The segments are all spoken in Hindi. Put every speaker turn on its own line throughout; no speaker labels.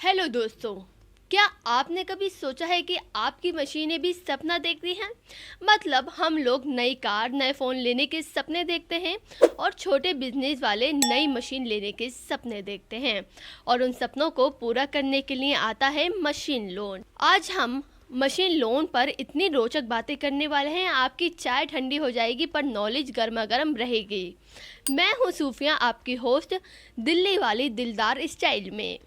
हेलो दोस्तों, क्या आपने कभी सोचा है कि आपकी मशीनें भी सपना देखती हैं? मतलब हम लोग नई कार, नए फ़ोन लेने के सपने देखते हैं और छोटे बिजनेस वाले नई मशीन लेने के सपने देखते हैं और उन सपनों को पूरा करने के लिए आता है मशीन लोन। आज हम मशीन लोन पर इतनी रोचक बातें करने वाले हैं, आपकी चाय ठंडी हो जाएगी पर नॉलेज गर्मा गर्म रहेगी। मैं हूँ सूफिया, आपकी होस्ट, दिल्ली वाली दिलदार स्टाइल में।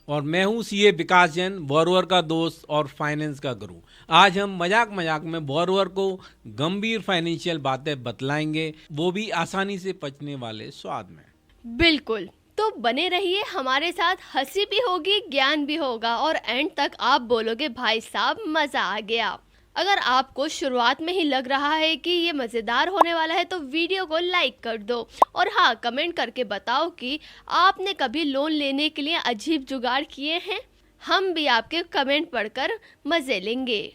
और मैं हूँ सीए विकास जैन, बोरवर का दोस्त और फाइनेंस का गुरु। आज हम मजाक मजाक में बोरवर को गंभीर फाइनेंशियल बातें बतलाएंगे, वो भी आसानी से पचने वाले स्वाद में।
बिल्कुल, तो बने रहिए हमारे साथ, हंसी भी होगी, ज्ञान भी होगा और एंड तक आप बोलोगे भाई साहब मज़ा आ गया। अगर आपको शुरुआत में ही लग रहा है कि ये मज़ेदार होने वाला है तो वीडियो को लाइक कर दो और हाँ, कमेंट करके बताओ कि आपने कभी लोन लेने के लिए अजीब जुगाड़ किए हैं। हम भी आपके कमेंट पढ़कर मज़े लेंगे।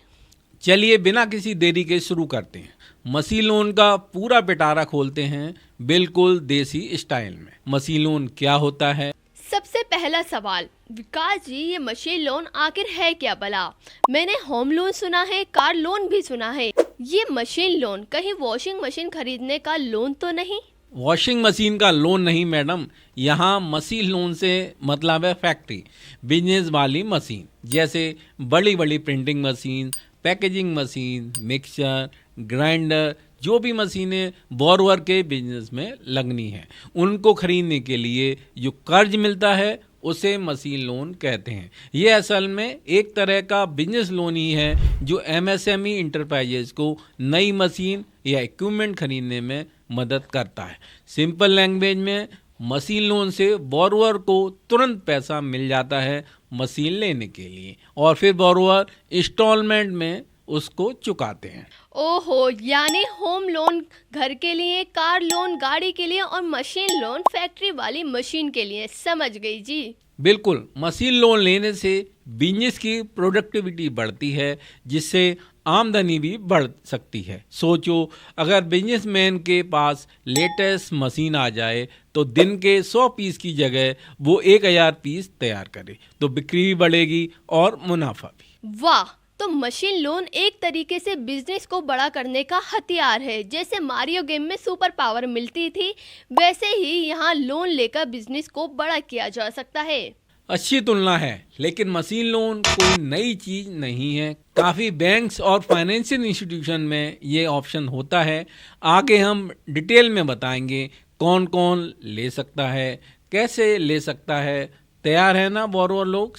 चलिए बिना किसी देरी के शुरू करते हैं। मशीन लोन का पूरा पिटारा खोलते हैं, बिल्कुल देसी स्टाइल में। मशीन लोन क्या होता है?
सबसे पहला सवाल, विकास जी, ये मशीन लोन आखिर है क्या भला? मैंने होम लोन सुना है, कार लोन भी सुना है, ये मशीन लोन कहीं वॉशिंग मशीन खरीदने का लोन तो नहीं?
वॉशिंग मशीन का लोन नहीं मैडम, यहाँ मशीन लोन से मतलब है फैक्ट्री बिजनेस वाली मशीन, जैसे बड़ी बड़ी printing machine, packaging machine, mixture, grinder, जो भी मशीनें बोरवर के बिजनेस में लगनी है, उनको खरीदने के लिए जो कर्ज मिलता है उसे मशीन लोन कहते हैं। ये असल में एक तरह का बिजनेस लोन ही है जो एमएसएमई इंटरप्राइजेज को नई मशीन या इक्विपमेंट खरीदने में मदद करता है। सिंपल लैंग्वेज में मशीन लोन से बोरवर को तुरंत पैसा मिल जाता है मशीन लेने के लिए और फिर बोरवर इंस्टॉलमेंट में उसको चुकाते हैं।
ओहो, यानी होम लोन घर के लिए, कार लोन गाड़ी के लिए और मशीन लोन फैक्ट्री वाली मशीन के लिए। समझ गई जी।
बिल्कुल, मशीन लोन लेने से बिजनेस की प्रोडक्टिविटी बढ़ती है, जिससे आमदनी भी बढ़ सकती है। सोचो, अगर बिजनेसमैन के पास लेटेस्ट मशीन आ जाए तो दिन के 100 पीस की जगह वो 1000 पीस तैयार करे तो बिक्री भी बढ़ेगी और मुनाफा भी।
वाह, तो मशीन लोन एक तरीके से बिजनेस को बड़ा करने का हथियार है। जैसे मारियो गेम में सुपर पावर मिलती थी, वैसे ही यहाँ लोन लेकर बिजनेस को बड़ा किया जा सकता है।
अच्छी तुलना है, लेकिन मशीन लोन कोई नई चीज नहीं है। काफ़ी बैंक्स और फाइनेंशियल इंस्टीट्यूशन में ये ऑप्शन होता है। आगे हम डिटेल में बताएंगे कौन कौन ले सकता है, कैसे ले सकता है। तैयार है ना बोरोवर लोग?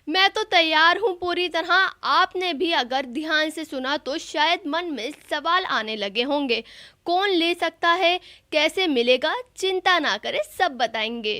मैं तो तैयार हूँ पूरी तरह। आपने भी अगर ध्यान से सुना तो शायद मन में सवाल आने लगे होंगे, कौन ले सकता है, कैसे मिलेगा? चिंता ना करें, सब बताएंगे।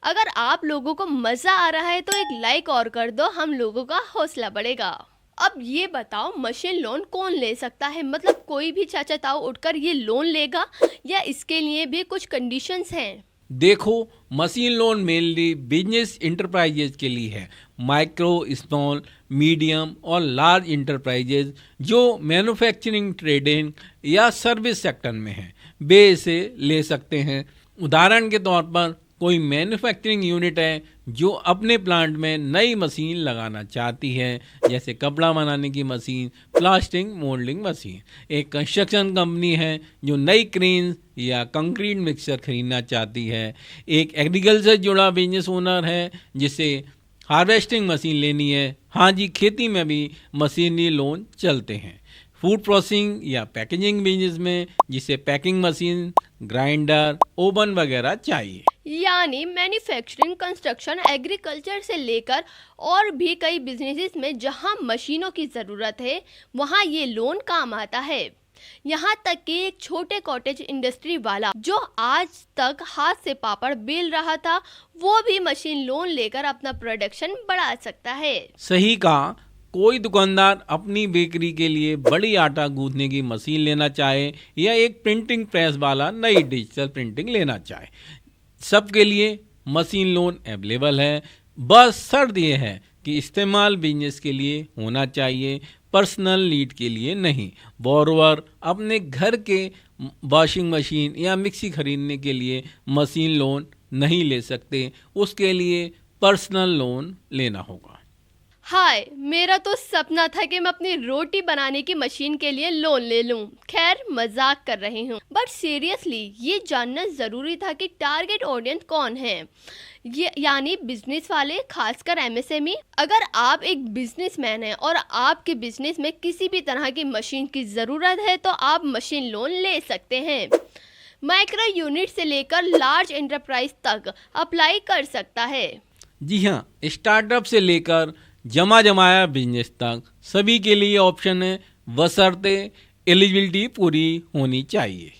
अगर आप लोगों को मज़ा आ रहा है तो एक लाइक और कर दो, हम लोगों का हौसला बढ़ेगा। अब ये बताओ, मशीन लोन कौन ले सकता है? मतलब कोई भी चाचा ताऊ उठकर ये लोन लेगा या इसके लिए भी कुछ कंडीशंस हैं?
देखो, machine loan mainly business enterprises के लिए है। माइक्रो, स्मॉल, मीडियम और लार्ज इंटरप्राइजेज जो मैन्युफैक्चरिंग, ट्रेडिंग या सर्विस सेक्टर में हैं, वे इसे ले सकते हैं। उदाहरण के तौर पर कोई मैन्युफैक्चरिंग यूनिट है जो अपने प्लांट में नई मशीन लगाना चाहती है, जैसे कपड़ा बनाने की मशीन, प्लास्टिक मोल्डिंग मशीन। एक कंस्ट्रक्शन कंपनी है जो नई क्रेन या कंक्रीट मिक्सर खरीदना चाहती है। एक एग्रीकल्चर जुड़ा बिजनेस ओनर है जिसे हार्वेस्टिंग मशीन लेनी है। हाँ जी, खेती में भी मशीनी लोन चलते हैं। फूड प्रोसेसिंग या पैकेजिंग बिजनेस में जिसे पैकिंग मशीन, ग्राइंडर, ओवन वगैरह चाहिए।
यानी मैन्युफैक्चरिंग, कंस्ट्रक्शन, एग्रीकल्चर से लेकर और भी कई बिजनेसेस में जहां मशीनों की ज़रूरत है, वहां ये लोन काम आता है। यहाँ तक कि एक छोटे कॉटेज इंडस्ट्री वाला जो आज तक हाथ से पापड़ बेल रहा था, वो भी मशीन लोन लेकर अपना प्रोडक्शन बढ़ा सकता है।
सही कहा। कोई दुकानदार अपनी बेकरी के लिए बड़ी आटा गूंथने की मशीन लेना चाहे या एक प्रिंटिंग प्रेस वाला नई डिजिटल प्रिंटिंग लेना चाहे, सबके लिए मशीन लोन अवेलेबल है। बस शर्त यह है कि इस्तेमाल बिजनेस के लिए होना चाहिए, पर्सनल नीड के लिए नहीं। बोरोवर अपने घर के वॉशिंग मशीन या मिक्सी खरीदने के लिए मशीन लोन नहीं ले सकते। उसके लिए पर्सनल लोन लेना होगा।
हाय, मेरा तो सपना था कि मैं अपनी रोटी बनाने की मशीन के लिए लोन ले लूं। खैर, मजाक कर रही हूं, बट सीरियसली ये जानना ज़रूरी था कि टारगेट ऑडियंस कौन है, ये यानी बिजनेस वाले, खासकर एमएसएमई। अगर आप एक बिजनेसमैन हैं और आपके बिजनेस में किसी भी तरह की मशीन की ज़रूरत है तो आप मशीन लोन ले सकते हैं। माइक्रो यूनिट से लेकर लार्ज एंटरप्राइज तक अप्लाई कर सकता है।
जी हाँ, स्टार्टअप से लेकर जमा जमाया बिजनेस तक सभी के लिए ऑप्शन है, बशर्ते एलिजिबिलिटी पूरी होनी चाहिए।